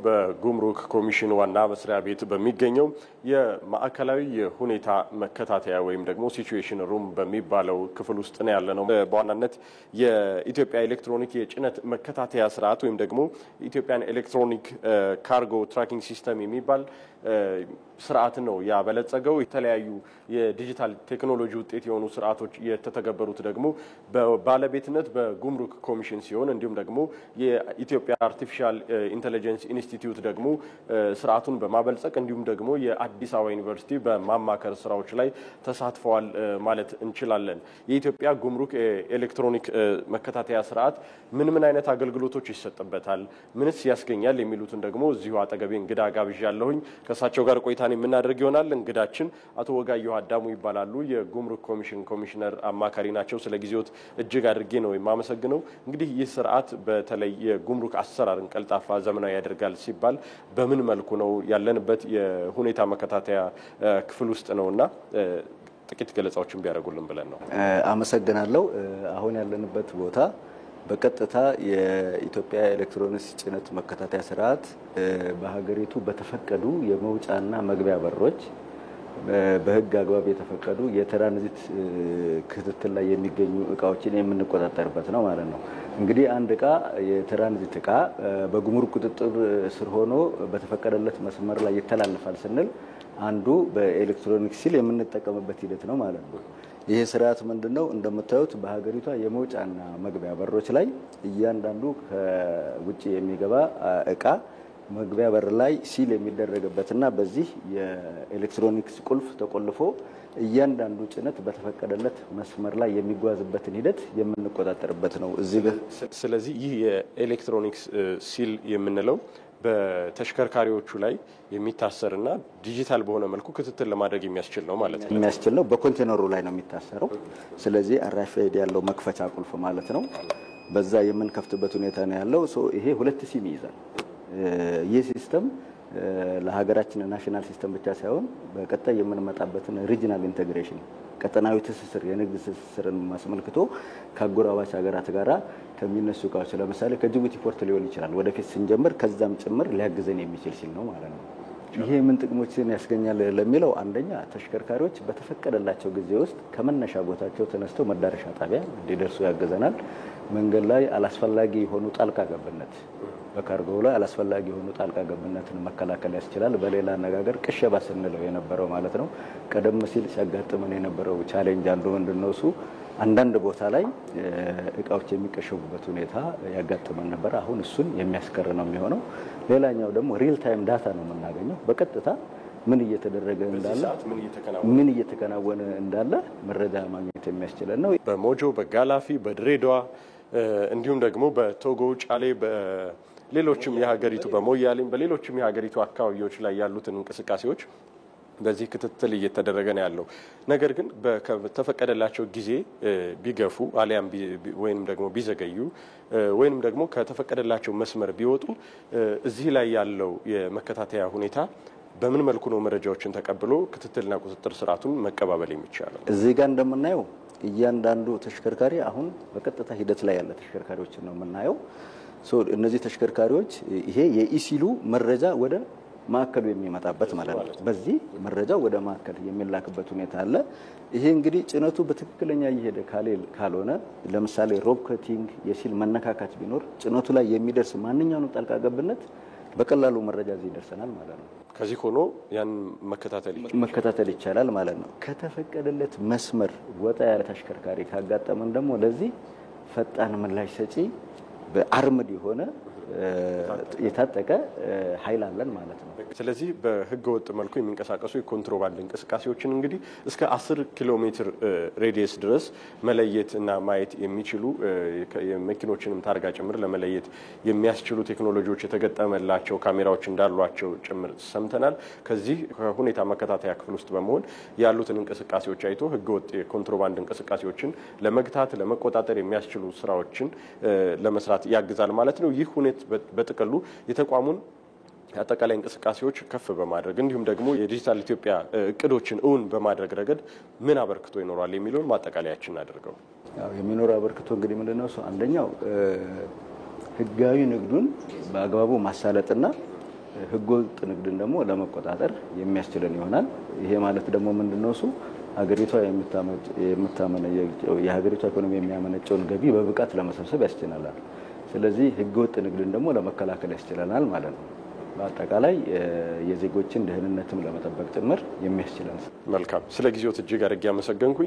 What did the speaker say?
በጉምሩክ ኮሚሽን ዋና መስሪያ ቤት በሚገኘው የማዕከላዊ የሁኔታ መከታተያ ወይም ደግሞ ሲቹዌሽን ሩም በሚባለው ክፍል ውስጥ ነው ያለነው። በዋናነት የኢትዮጵያ ኤሌክትሮኒክ የጭነት መከታተያ ስርዓት ወይም ደግሞ ኢትዮጵያን ኤሌክትሮኒክ ካርጎ ትራኪንግ ሲስተም የሚባል ስርዓት ነው ያበለጸገው። የተለያዩ የዲጂታል ቴክኖሎጂ ውጤት የሆኑ ስርዓቶች የተተገበሩት ደግሞ በባለቤትነት በጉምሩክ ኮሚሽን ሲሆን እንዲሁም ደግሞ የኢትዮጵያ አርቲፊሻል ኢንተለጀንስ ኢንስቲትዩት ደግሞ ስርዓቱን በማበልጸግ እንዲሁም ደግሞ የአዲስ አበባ ዩኒቨርሲቲ በማማከር ስራዎች ላይ ተሳትፈዋል ማለት እንችላለን። የኢትዮጵያ ጉምሩክ ኤሌክትሮኒክ መከታተያ ስርዓት ምን አይነት አገልግሎቶች ይሰጥበታል፣ ምንስ ያስገኛል የሚሉትን ደግሞ እዚሁ አጠገቤ እንግዳ ጋብዣለሁኝ። ከሳቸው ጋር ቆይታን የምናደርግ ይሆናል። እንግዳችን አቶ ወጋየሁ አዳሙ ይባላሉ። የጉምሩክ ኮሚሽን ኮሚሽነር አማካሪ ናቸው። ስለ ጊዜዎት እጅግ አድርጌ ነው የማመሰግነው። እንግዲህ ይህ ስርዓት በተለይ የጉምሩክ አሰራርን ቀልጣፋ ዘመናዊ ያደርጋል ሲባል በምን መልኩ ነው? ያለንበት የሁኔታ መከታተያ ክፍል ውስጥ ነውና ጥቂት ገለጻዎችን ቢያደርጉልን ብለን ነው። አመሰግናለሁ። አሁን ያለንበት ቦታ በቀጥታ የኢትዮጵያ ኤሌክትሮኒክስ ጭነት መከታተያ ስርዓት በሀገሪቱ በተፈቀዱ የመውጫና መግቢያ በሮች በህግ አግባብ የተፈቀዱ የትራንዚት ክትትል ላይ የሚገኙ እቃዎችን የምንቆጣጠርበት ነው ማለት ነው። እንግዲህ አንድ እቃ የትራንዚት እቃ በጉምሩክ ቁጥጥር ስር ሆኖ በተፈቀደለት መስመር ላይ ይተላለፋል ስንል አንዱ በኤሌክትሮኒክስ ሲል የምንጠቀምበት ሂደት ነው ማለት ነው። ይሄ ስርዓት ምንድነው? እንደምታዩት በሀገሪቷ የመውጫና መግቢያ በሮች ላይ እያንዳንዱ ከውጪ የሚገባ እቃ መግቢያ በር ላይ ሲል የሚደረግበትና በዚህ የኤሌክትሮኒክስ ቁልፍ ተቆልፎ እያንዳንዱ ጭነት በተፈቀደለት መስመር ላይ የሚጓዝበትን ሂደት የምንቆጣጠርበት ነው እዚህ። ስለዚህ ይህ የኤሌክትሮኒክስ ሲል የምንለው በተሽከርካሪዎቹ ላይ የሚታሰርና ዲጂታል በሆነ መልኩ ክትትል ለማድረግ የሚያስችል ነው ማለት ነው። የሚያስችል ነው። በኮንቴነሩ ላይ ነው የሚታሰረው። ስለዚህ አራፋይድ ያለው መክፈቻ ቁልፍ ማለት ነው። በዛ የምንከፍትበት ሁኔታ ነው ያለው። ይሄ 2 ሲም ይይዛል። ይህ ሲስተም ለሀገራችን ናሽናል ሲስተም ብቻ ሳይሆን በቀጣይ የምንመጣበትን ሪጂናል ኢንተግሬሽን ቀጠናዊ ትስስር የንግድ ትስስርን ማስመልክቶ ከአጎራባች ሀገራት ጋራ ከሚነሱ እቃዎች ለምሳሌ ከጅቡቲ ፖርት ሊሆን ይችላል ወደፊት ስንጀምር ከዛም ጭምር ሊያግዘን የሚችል ሲል ነው ማለት ነው። ይሄ ምን ጥቅሞችን ያስገኛል ለሚለው አንደኛ ተሽከርካሪዎች በተፈቀደላቸው ጊዜ ውስጥ ከመነሻ ቦታቸው ተነስተው መዳረሻ ጣቢያ እንዲደርሱ ያገዘናል። መንገድ ላይ አላስፈላጊ የሆኑ ጣልቃ ገብነት በካርጎው ላይ አላስፈላጊ የሆኑ ጣልቃ ገብነትን መከላከል ያስችላል። በሌላ አነጋገር ቅሸባ ስንለው የነበረው ማለት ነው። ቀደም ሲል ሲያጋጥመን የነበረው ቻሌንጅ አንዱ ምንድነው? እሱ አንዳንድ ቦታ ላይ እቃዎች የሚቀሸቡበት ሁኔታ ያጋጥመን ነበር። አሁን እሱን የሚያስቀር ነው የሚሆነው። ሌላኛው ደግሞ ሪል ታይም ዳታ ነው የምናገኘው። በቀጥታ ምን እየተደረገ እንዳለ ምን እየተከናወነ እንዳለ መረጃ ማግኘት የሚያስችለን ነው። በሞጆ፣ በጋላፊ፣ በድሬዳዋ እንዲሁም ደግሞ በቶጎ ጫሌ በሌሎችም የሀገሪቱ በሞያሌም በሌሎችም የሀገሪቱ አካባቢዎች ላይ ያሉትን እንቅስቃሴዎች በዚህ ክትትል እየተደረገ ነው ያለው። ነገር ግን በተፈቀደላቸው ጊዜ ቢገፉ አሊያም ወይንም ደግሞ ቢዘገዩ ወይንም ደግሞ ከተፈቀደላቸው መስመር ቢወጡ እዚህ ላይ ያለው የመከታተያ ሁኔታ በምን መልኩ ነው መረጃዎችን ተቀብሎ ክትትልና ቁጥጥር ስርዓቱን መቀባበል የሚቻለው? እዚህ ጋር እንደምናየው እያንዳንዱ ተሽከርካሪ አሁን በቀጥታ ሂደት ላይ ያለ ተሽከርካሪዎችን ነው የምናየው። እነዚህ ተሽከርካሪዎች ይሄ የኢሲሉ መረጃ ወደ ማዕከሉ የሚመጣበት ማለት ነው። በዚህ መረጃ ወደ ማዕከል የሚላክበት ሁኔታ አለ። ይሄ እንግዲህ ጭነቱ በትክክለኛ እየሄደ ካልሆነ ለምሳሌ ሮብ ከቲንግ የሲል መነካካት ቢኖር ጭነቱ ላይ የሚደርስ ማንኛውንም ጣልቃ ገብነት በቀላሉ መረጃ እዚህ ይደርሰናል ማለት ነው። ከዚህ ሆኖ ያን መከታተል ይቻላል ማለት ነው። ከተፈቀደለት መስመር ወጣ ያለ ተሽከርካሪ ካጋጠመን ደግሞ ለዚህ ፈጣን ምላሽ ሰጪ በአርምድ የሆነ የታጠቀ ኃይል አለን ማለት ነው። ስለዚህ በህገ ወጥ መልኩ የሚንቀሳቀሱ የኮንትሮባንድ እንቅስቃሴዎችን እንግዲህ እስከ 10 ኪሎ ሜትር ሬዲየስ ድረስ መለየት እና ማየት የሚችሉ የመኪኖችንም ታርጋ ጭምር ለመለየት የሚያስችሉ ቴክኖሎጂዎች የተገጠመላቸው ካሜራዎች እንዳሏቸው ጭምር ሰምተናል። ከዚህ ከሁኔታ መከታተያ ክፍል ውስጥ በመሆን ያሉትን እንቅስቃሴዎች አይቶ ህገ ወጥ የኮንትሮባንድ እንቅስቃሴዎችን ለመግታት ለመቆጣጠር የሚያስችሉ ስራዎችን ለመስራት ያግዛል ማለት ነው። ይህ ሁኔታ በጥቅሉ የተቋሙን አጠቃላይ እንቅስቃሴዎች ከፍ በማድረግ እንዲሁም ደግሞ የዲጂታል ኢትዮጵያ እቅዶችን እውን በማድረግ ረገድ ምን አበርክቶ ይኖራል የሚለውን ማጠቃለያችን አድርገው። የሚኖር አበርክቶ እንግዲህ ምንድነው? አንደኛው ህጋዊ ንግዱን በአግባቡ ማሳለጥና ህገወጥ ንግድን ደግሞ ለመቆጣጠር የሚያስችለን ይሆናል። ይሄ ማለት ደግሞ ምንድነው እሱ ሀገሪቷ የሀገሪቷ ኢኮኖሚ የሚያመነጨውን ገቢ በብቃት ለመሰብሰብ ያስችላል። ስለዚህ ህገወጥ ንግድን ደግሞ ለመከላከል ያስችለናል ማለት ነው። በአጠቃላይ የዜጎችን ደህንነትም ለመጠበቅ ጭምር የሚያስችለን። መልካም። ስለ ጊዜው እጅግ አድርጌ አመሰግናለሁ።